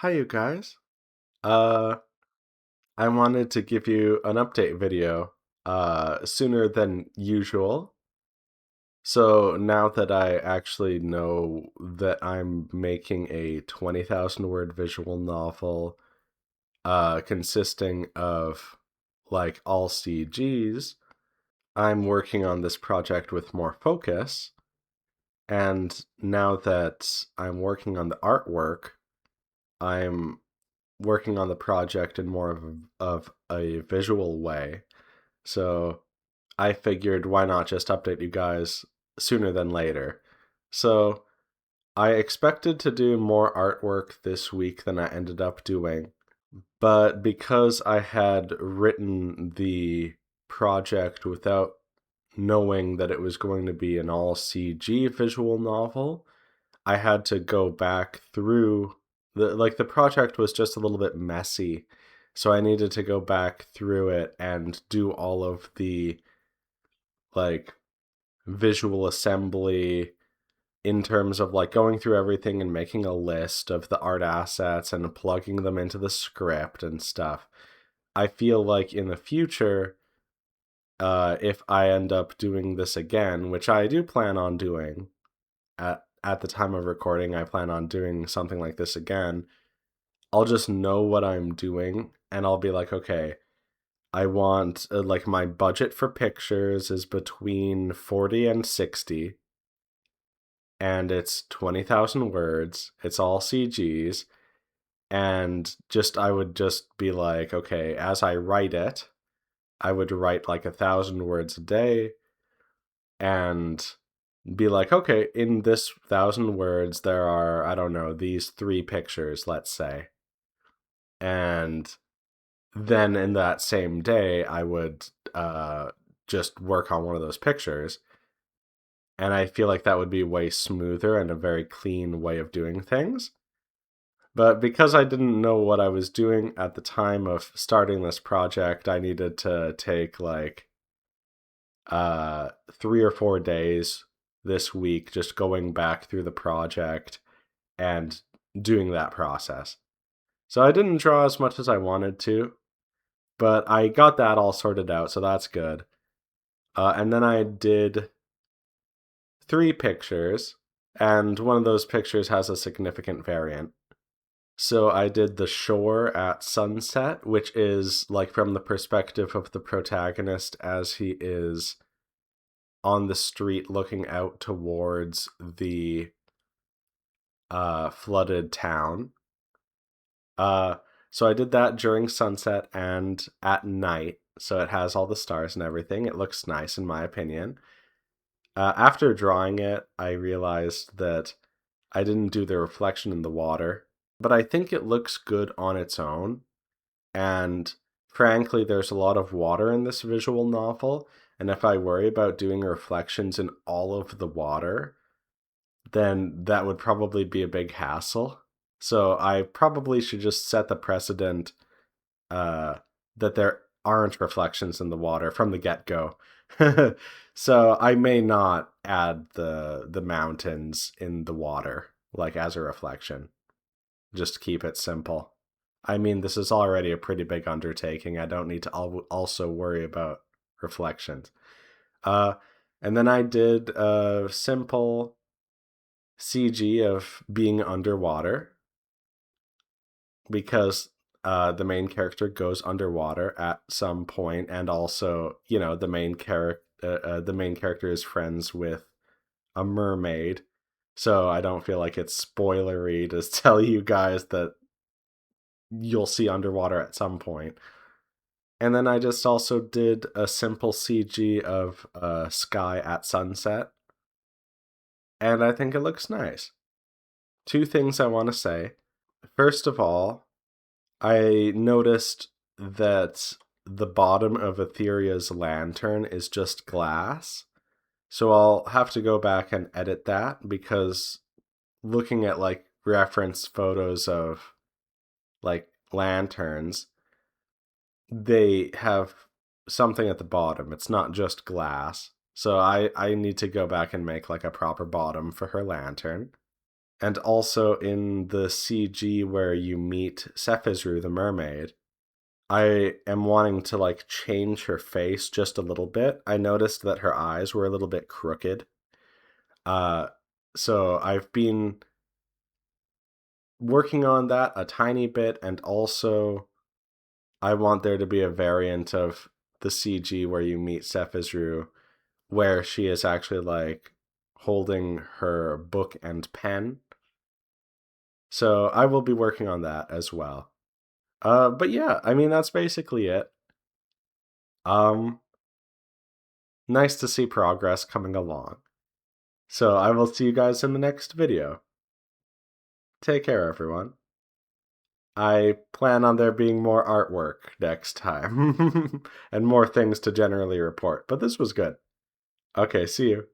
Hi, you guys. Uh, I wanted to give you an update video sooner than usual. So now that I actually know that I'm making a 20,000 word visual novel consisting of like all CGs, I'm working on this project with more focus. And now that I'm working on the artwork, I'm working on the project in more of a visual way. So I figured why not just update you guys sooner than later. So I expected to do more artwork this week than I ended up doing, but because I had written the project without knowing that it was going to be an all CG visual novel, I had to go back through the project was just a little bit messy. So I needed to go back through it and do all of the like visual assembly in terms of like going through everything and making a list of the art assets and plugging them into the script and stuff. I feel like in the future, if I end up doing this again, which I do plan on doing, at the time of recording, I plan on doing something like this again. I'll just know what I'm doing and I'll be like, okay, I want like my budget for pictures is between 40 and 60 and it's 20,000 words. It's all CGs and just I would just be like, okay, as I write it, I would write like 1,000 words a day and be like, okay, in this 1,000 words, there are, I don't know, these three pictures, let's say. And then in that same day, I would just work on one of those pictures. And I feel like that would be way smoother and a very clean way of doing things. But because I didn't know what I was doing at the time of starting this project, I needed to take like 3 or 4 days this week just going back through the project and doing that process. So I didn't draw as much as I wanted to, but I got that all sorted out, so that's good. And then I did three pictures, and one of those pictures has a significant variant. So I did the shore at sunset, which is like from the perspective of the protagonist as he is on the street looking out towards the flooded town. Uh, so I did that during sunset and at night. So it has all the stars and everything. It looks nice, in my opinion. After drawing it, I realized that I didn't do the reflection in the water, but I think it looks good on its own. And frankly, there's a lot of water in this visual novel. And if I worry about doing reflections in all of the water, then that would probably be a big hassle. So I probably should just set the precedent uh, that there aren't reflections in the water from the get go. So I may not add the mountains in the water like as a reflection. Just keep it simple. I mean, this is already a pretty big undertaking. I don't need to also worry about reflections. Uh, and then I did a simple CG of being underwater because the main character goes underwater at some point, and also, the main character is friends with a mermaid. So I don't feel like it's spoilery to tell you guys that you'll see underwater at some point. And then I just also did a simple CG of sky at sunset, and I think it looks nice. Two things I want to say. First of all, I noticed that the bottom of Etheria's lantern is just glass. So I'll have to go back and edit that because looking at like reference photos of like lanterns, they have something at the bottom. It's not just glass. So I need to go back and make like a proper bottom for her lantern. And also in the CG where you meet Cephizru, the mermaid, I am wanting to like change her face just a little bit. I noticed that her eyes were a little bit crooked. Uh, so I've been working on that a tiny bit, and also I want there to be a variant of the CG where you meet Cephizru, where she is actually like holding her book and pen. So I will be working on that as well. But yeah, I mean that's basically it. Um, Nice to see progress coming along. So I will see you guys in the next video. Take care, everyone. I plan on there being more artwork next time and more things to generally report, but this was good. Okay, see you.